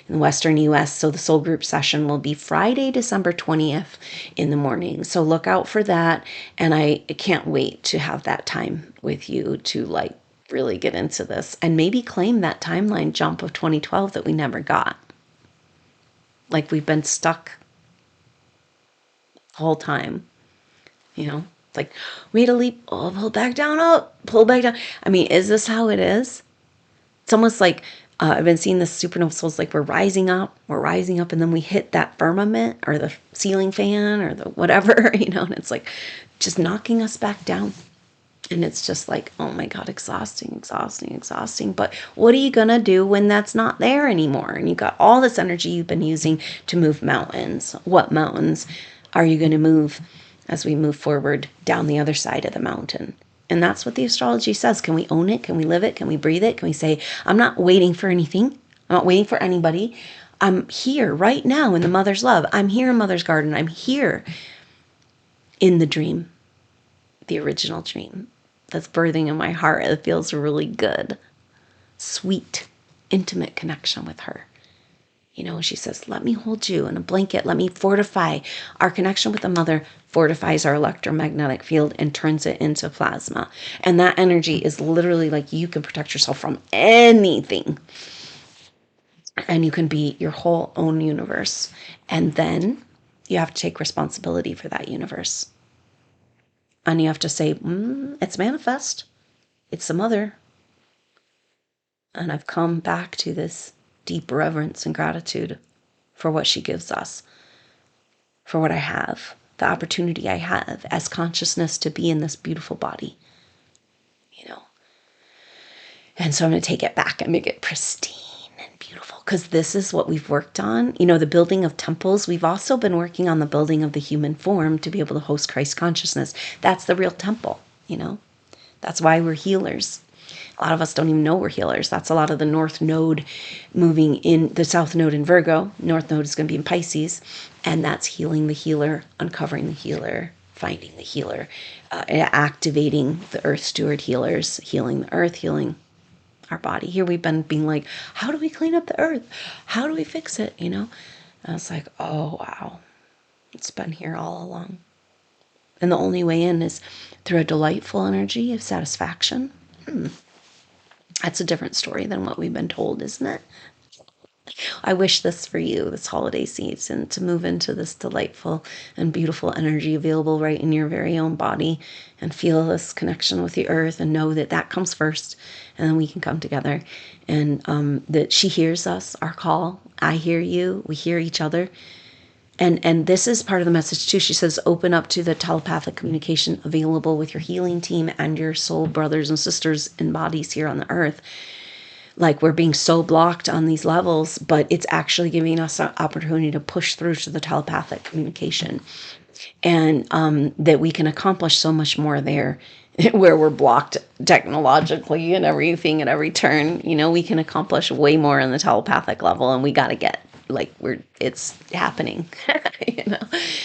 in the Western US. So the soul group session will be Friday, December 20th in the morning. So look out for that. And I can't wait to have that time with you to like really get into this and maybe claim that timeline jump of 2012 that we never got. Like we've been stuck the whole time. You know, it's like, we had to leap, oh, pull back down, up, pull back down. I mean, is this how it is? It's almost like, I've been seeing this SuperNova Souls, like we're rising up, and then we hit that firmament or the ceiling fan or the whatever, you know, and it's like just knocking us back down. And it's just like, oh my God, exhausting. But what are you going to do when that's not there anymore? And you got all this energy you've been using to move mountains. What mountains are you going to move as we move forward down the other side of the mountain? And that's what the astrology says. Can we own it? Can we live it? Can we breathe it? Can we say, I'm not waiting for anything. I'm not waiting for anybody. I'm here right now in the mother's love. I'm here in mother's garden. I'm here in the dream, the original dream that's birthing in my heart. It feels really good. Sweet, intimate connection with her. You know, she says, let me hold you in a blanket. Let me fortify. Our connection with the mother fortifies our electromagnetic field and turns it into plasma. And that energy is literally like you can protect yourself from anything. And you can be your whole own universe. And then you have to take responsibility for that universe. And you have to say, it's manifest. It's the mother. And I've come back to this deep reverence and gratitude for what she gives us, for what I have, the opportunity I have as consciousness to be in this beautiful body, you know. And so I'm going to take it back and make it pristine and beautiful, because this is what we've worked on. You know, the building of temples, we've also been working on the building of the human form to be able to host Christ consciousness. That's the real temple, you know. That's why we're healers. A lot of us don't even know we're healers. That's a lot of the North Node moving in, the South Node in Virgo. North Node is going to be in Pisces. And that's healing the healer, uncovering the healer, finding the healer, activating the Earth Steward healers, healing the Earth, healing our body. Here we've been being like, how do we clean up the Earth? How do we fix it? You know? And I was like, oh, wow. It's been here all along. And the only way in is through a delightful energy of satisfaction. That's a different story than what we've been told, isn't it? I wish this for you, this holiday season, to move into this delightful and beautiful energy available right in your very own body and feel this connection with the earth and know that that comes first, and then we can come together, and that she hears us, our call. I hear you. We hear each other. And this is part of the message too. She says, open up to the telepathic communication available with your healing team and your soul brothers and sisters in bodies here on the earth. Like, we're being so blocked on these levels, but it's actually giving us an opportunity to push through to the telepathic communication. And that we can accomplish so much more there, where we're blocked technologically and everything at every turn. You know, we can accomplish way more on the telepathic level, and we got to get, like, it's happening, you know?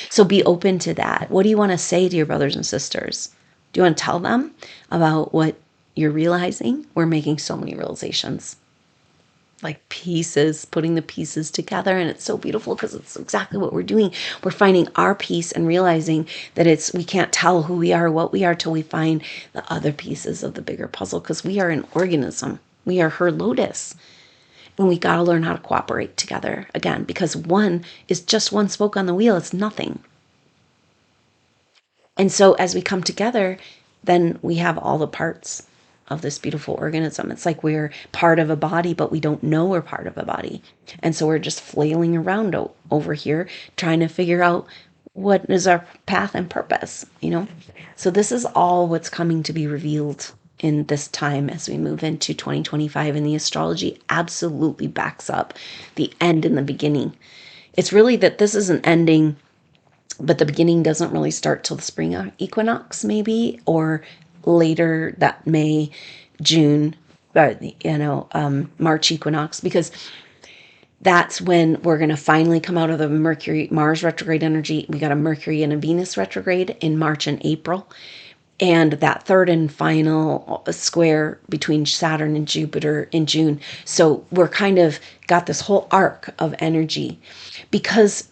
So be open to that. What do you want to say to your brothers and sisters? Do you want to tell them about what you're realizing? We're making so many realizations. like pieces, putting the pieces together. And it's so beautiful because it's exactly what we're doing. We're finding our piece and realizing that we can't tell who we are, what we are, till we find the other pieces of the bigger puzzle, because we are an organism. We are her lotus. And we got to learn how to cooperate together again, because one is just one spoke on the wheel. It's nothing. And so as we come together, then we have all the parts of this beautiful organism. It's like we're part of a body, but we don't know we're part of a body. And so we're just flailing around over here, trying to figure out what is our path and purpose, you know? So this is all what's coming to be revealed in this time as we move into 2025. And the astrology absolutely backs up the end and the beginning. It's really that this is an ending, but the beginning doesn't really start till the spring equinox, maybe, or later that May, June, March equinox, because that's when we're going to finally come out of the Mars retrograde energy. We got a Mercury and a Venus retrograde in March and April. And that third and final square between Saturn and Jupiter in June. So we're kind of got this whole arc of energy, because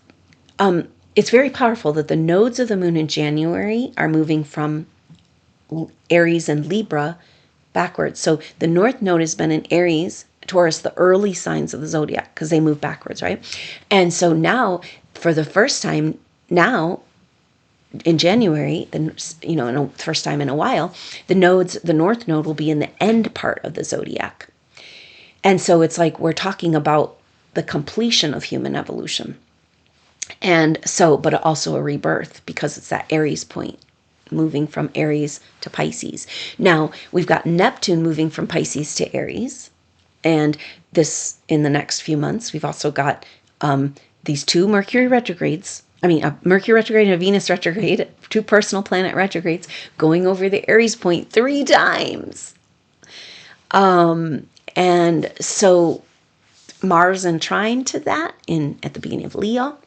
it's very powerful that the nodes of the moon in January are moving from Aries and Libra backwards. So the North Node has been in Aries, Taurus, the early signs of the zodiac, because they move backwards, right? And so now, for the first time now, in January, first time in a while, the North Node will be in the end part of the zodiac. And so it's like we're talking about the completion of human evolution. And so, but also a rebirth, because it's that Aries point, moving from Aries to Pisces. Now, we've got Neptune moving from Pisces to Aries. And this, in the next few months, we've also got these two Mercury retrogrades. A Mercury retrograde and a Venus retrograde, two personal planet retrogrades, going over the Aries point 3 times. And so Mars in trine to that at the beginning of Leo.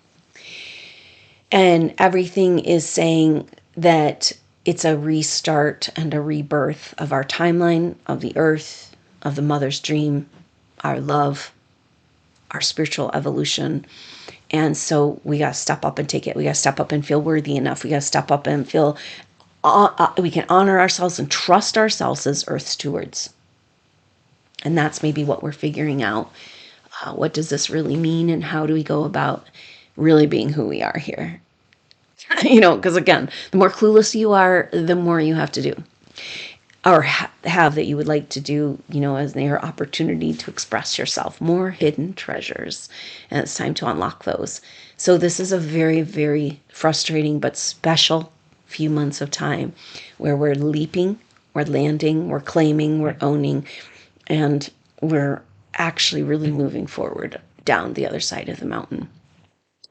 And everything is saying that it's a restart and a rebirth of our timeline, of the earth, of the mother's dream, our love, our spiritual evolution. And so we got to step up and take it. We got to step up and feel worthy enough. We got to step up and feel we can honor ourselves and trust ourselves as earth stewards. And that's maybe what we're figuring out. What does this really mean? And how do we go about really being who we are here? Because again, the more clueless you are, the more you have to do, or have that you would like to do, as their opportunity to express yourself. More hidden treasures, and it's time to unlock those. So this is a very, very frustrating but special few months of time where we're leaping, we're landing, we're claiming, we're owning, and we're actually really moving forward down the other side of the mountain.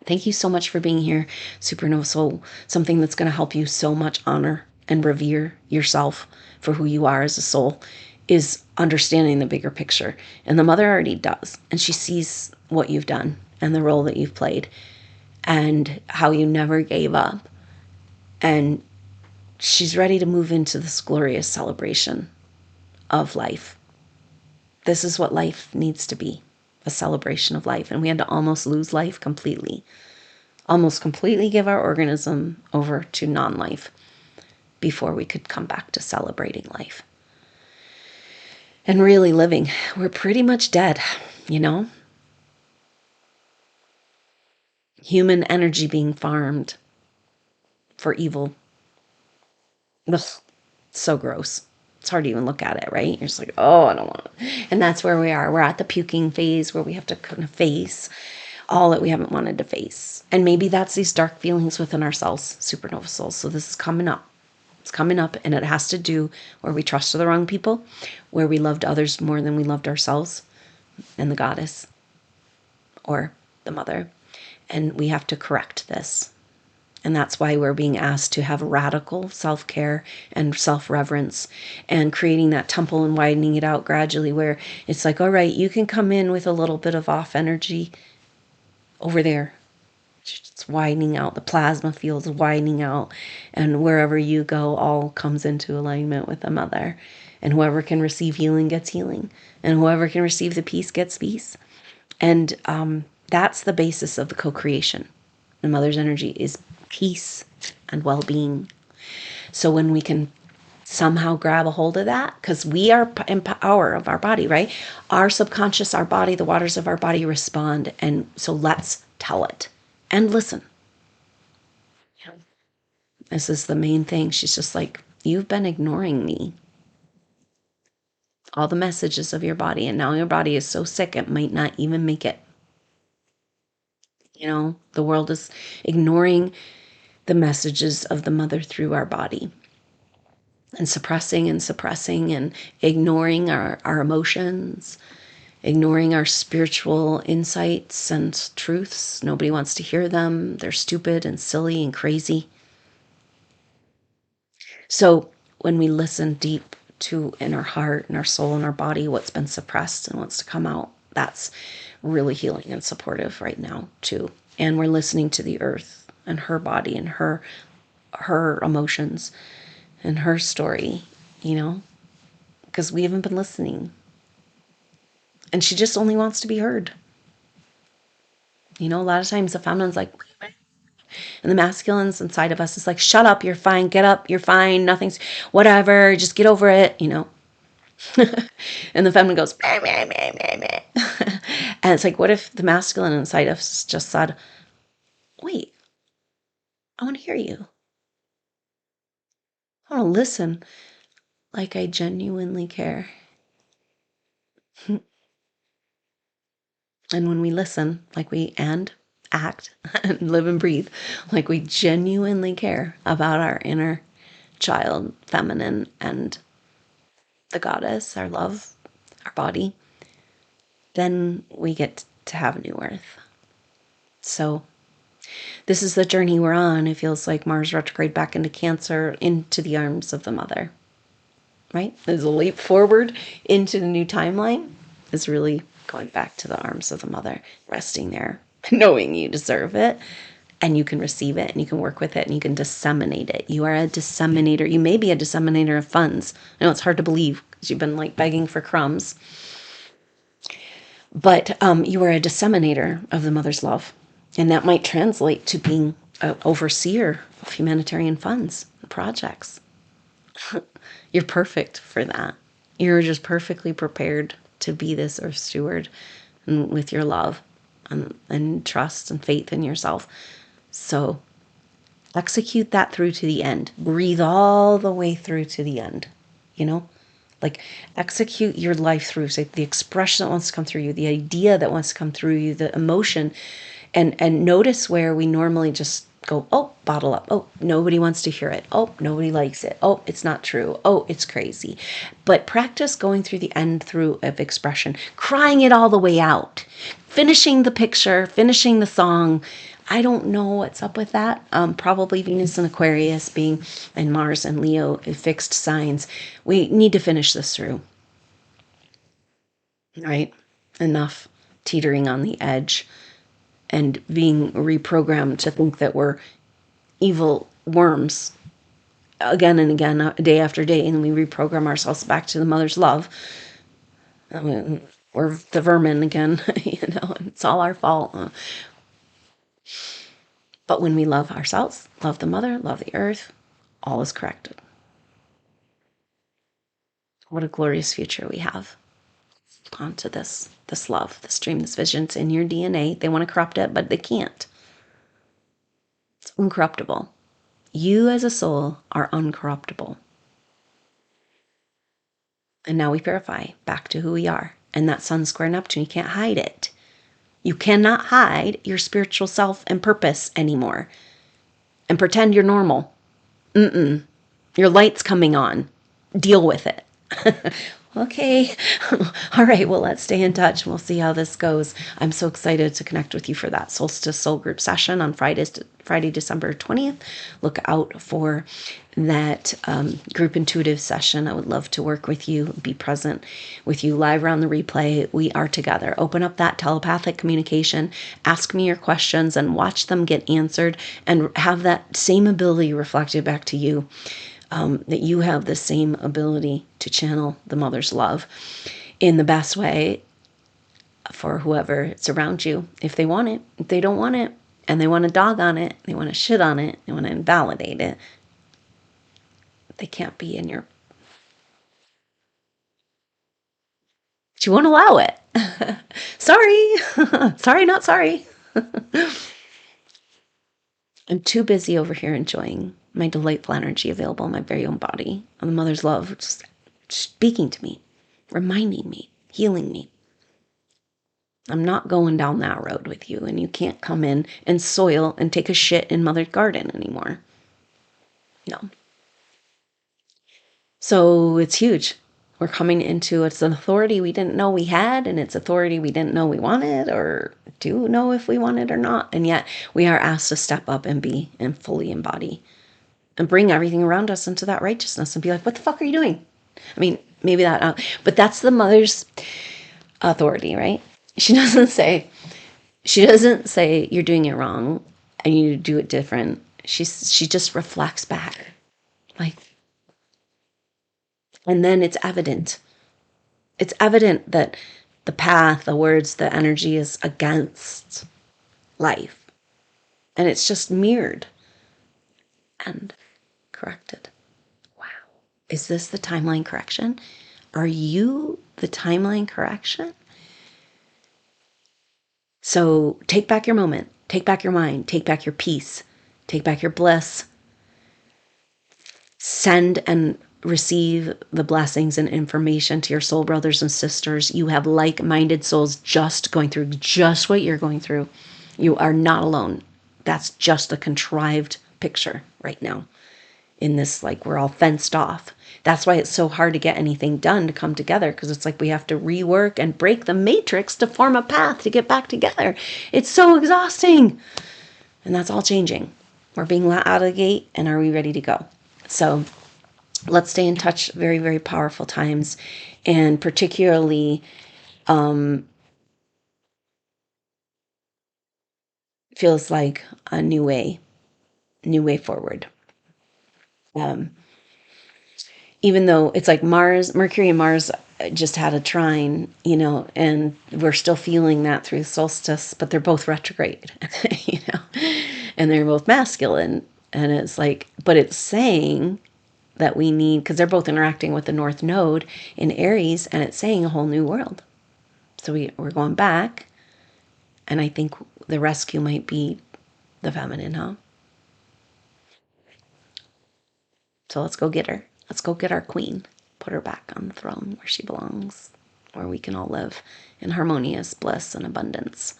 Thank you so much for being here, SuperNova Soul. Something that's going to help you so much honor and revere yourself for who you are as a soul is understanding the bigger picture. And the mother already does. And she sees what you've done and the role that you've played and how you never gave up. And she's ready to move into this glorious celebration of life. This is what life needs to be. A celebration of life. And we had to almost lose life completely. Almost completely give our organism over to non-life before we could come back to celebrating life. And really living. We're pretty much dead, Human energy being farmed for evil. Ugh, so gross. It's hard to even look at it, right? You're just like, oh, I don't want it. And that's where we are. We're at the puking phase where we have to kind of face all that we haven't wanted to face. And maybe that's these dark feelings within ourselves, SuperNova Souls. So this is coming up. It's coming up, and it has to do where we trusted the wrong people, where we loved others more than we loved ourselves and the goddess or the mother. And we have to correct this. And that's why we're being asked to have radical self-care and self-reverence and creating that temple and widening it out gradually, where it's like, all right, you can come in with a little bit of off energy over there. It's widening out. The plasma field's widening out. And wherever you go, all comes into alignment with the mother. And whoever can receive healing gets healing. And whoever can receive the peace gets peace. And that's the basis of the co-creation. The mother's energy is peace and well-being. So when we can somehow grab a hold of that, because we are in power of our body, right? Our subconscious, our body, the waters of our body respond. And so let's tell it and listen. This is the main thing. She's just like, you've been ignoring me. All the messages of your body, and now your body is so sick it might not even make it. The world is ignoring the messages of the mother through our body, and suppressing and ignoring our emotions, ignoring our spiritual insights and truths. Nobody wants to hear them. They're stupid and silly and crazy. So when we listen deep to in our heart and our soul and our body what's been suppressed and wants to come out, that's really healing and supportive right now too. And we're listening to the earth and her body and her emotions and her story, because we haven't been listening. And she just only wants to be heard. A lot of times the feminine's like, and the masculine's inside of us is like, shut up, you're fine, get up, you're fine, nothing's, whatever, just get over it, And the feminine goes, meh, meh, meh, meh, meh. And it's like, what if the masculine inside of us just said, wait, I want to hear you. I want to listen like I genuinely care. And when we listen, like we act and live and breathe, like we genuinely care about our inner child, feminine, and the goddess, our love, our body, then we get to have a new earth. So this is the journey we're on. It feels like Mars retrograde back into Cancer, into the arms of the mother, right? There's a leap forward into the new timeline. Is really going back to the arms of the mother, resting there, knowing you deserve it, and you can receive it, and you can work with it, and you can disseminate it. You are a disseminator. You may be a disseminator of funds. I know it's hard to believe because you've been like begging for crumbs, but you are a disseminator of the mother's love, and that might translate to being an overseer of humanitarian funds and projects. You're perfect for that. You're just perfectly prepared to be this earth steward, and with your love and trust and faith in yourself. So execute that through to the end. Breathe all the way through to the end. Like execute your life through. So the expression that wants to come through you, the idea that wants to come through you, the emotion, and notice where we normally just go, oh, bottle up. Oh, nobody wants to hear it. Oh, nobody likes it. Oh, it's not true. Oh, it's crazy. But practice going through the end through of expression, crying it all the way out, finishing the picture, finishing the song. I don't know what's up with that. Probably Venus and Aquarius being, and Mars and Leo, fixed signs. We need to finish this through. Right? Enough teetering on the edge and being reprogrammed to think that we're evil worms again and again, day after day, and we reprogram ourselves back to the mother's love. I mean, we're the vermin again, it's all our fault. But when we love ourselves, love the mother, love the earth, all is corrected. What a glorious future we have. Onto this love, this dream, this vision. It's in your DNA. They want to corrupt it, but they can't. It's incorruptible. You as a soul are uncorruptible. And now we purify back to who we are. And that Sun square Neptune, you can't hide it. You cannot hide your spiritual self and purpose anymore and pretend you're normal. Your light's coming on. Deal with it. Okay. All right. Well, let's stay in touch. We'll see how this goes. I'm so excited to connect with you for that Solstice Soul Group session on Friday, December 20th. Look out for that group intuitive session. I would love to work with you, be present with you live around the replay. We are together. Open up that telepathic communication, ask me your questions, and watch them get answered, and have that same ability reflected back to you. That you have the same ability to channel the mother's love in the best way for whoever's around you. If they want it, if they don't want it, and they want to dog on it, they want to shit on it, they want to invalidate it, they can't be in your... But you won't allow it. Sorry. Sorry, not sorry. I'm too busy over here enjoying my delightful energy available in my very own body, and the mother's love just speaking to me, reminding me, healing me. I'm not going down that road with you, and you can't come in and soil and take a shit in Mother's garden anymore. No. So it's huge. We're coming into, it's an authority we didn't know we had, and it's authority we didn't know we wanted, or do know if we want it or not. And yet we are asked to step up and be and fully embody and bring everything around us into that righteousness and be like, what the fuck are you doing? I mean, maybe that, but that's the mother's authority, right? She doesn't say you're doing it wrong and you need to do it different. She just reflects back, like, and then it's evident. It's evident that the path, the words, the energy is against life, and it's just mirrored and corrected. Wow. Is this the timeline correction? Are you the timeline correction? So take back your moment, take back your mind, take back your peace, take back your bliss. Send and receive the blessings and information to your soul brothers and sisters. You have like-minded souls just going through just what you're going through. You are not alone. That's just a contrived picture right now. In this, like, we're all fenced off. That's why it's so hard to get anything done to come together, because it's like we have to rework and break the matrix to form a path to get back together. It's so exhausting. And that's all changing. We're being let out of the gate, and are we ready to go? So let's stay in touch. Very, very powerful times. And particularly feels like a new way forward. Even though it's like Mercury and Mars just had a trine, and we're still feeling that through the solstice, but they're both retrograde, and they're both masculine. And it's like, but it's saying that we need, because they're both interacting with the North Node in Aries, and it's saying a whole new world. So we're going back, and I think the rescue might be the feminine, huh? So let's go get her. Let's go get our queen. Put her back on the throne where she belongs, where we can all live in harmonious bliss and abundance,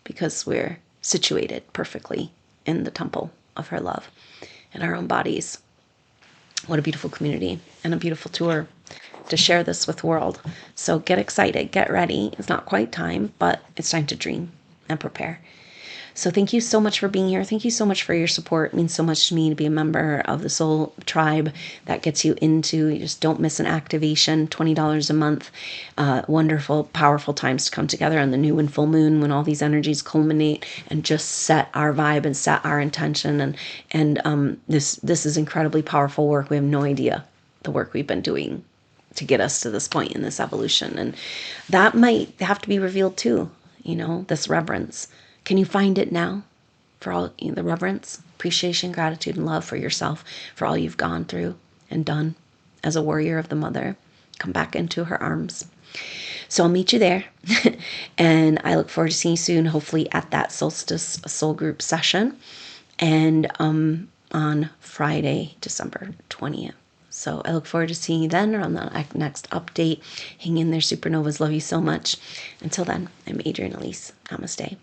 because we're situated perfectly in the temple of her love in our own bodies. What a beautiful community and a beautiful tour to share this with the world. So get excited, get ready. It's not quite time, but it's time to dream and prepare. So thank you so much for being here. Thank you so much for your support. It means so much to me to be a member of the Soul Tribe. That gets you into, you just don't miss an activation, $20 a month. Wonderful, powerful times to come together on the new and full moon, when all these energies culminate and just set our vibe and set our intention. And this is incredibly powerful work. We have no idea the work we've been doing to get us to this point in this evolution. And that might have to be revealed too, this reverence. Can you find it now? For all the reverence, appreciation, gratitude, and love for yourself, for all you've gone through and done as a warrior of the mother. Come back into her arms. So I'll meet you there. And I look forward to seeing you soon, hopefully at that Solstice Soul Group session. And on Friday, December 20th. So I look forward to seeing you then, or on the next update. Hang in there, supernovas. Love you so much. Until then, I'm Adrienne Elise. Namaste.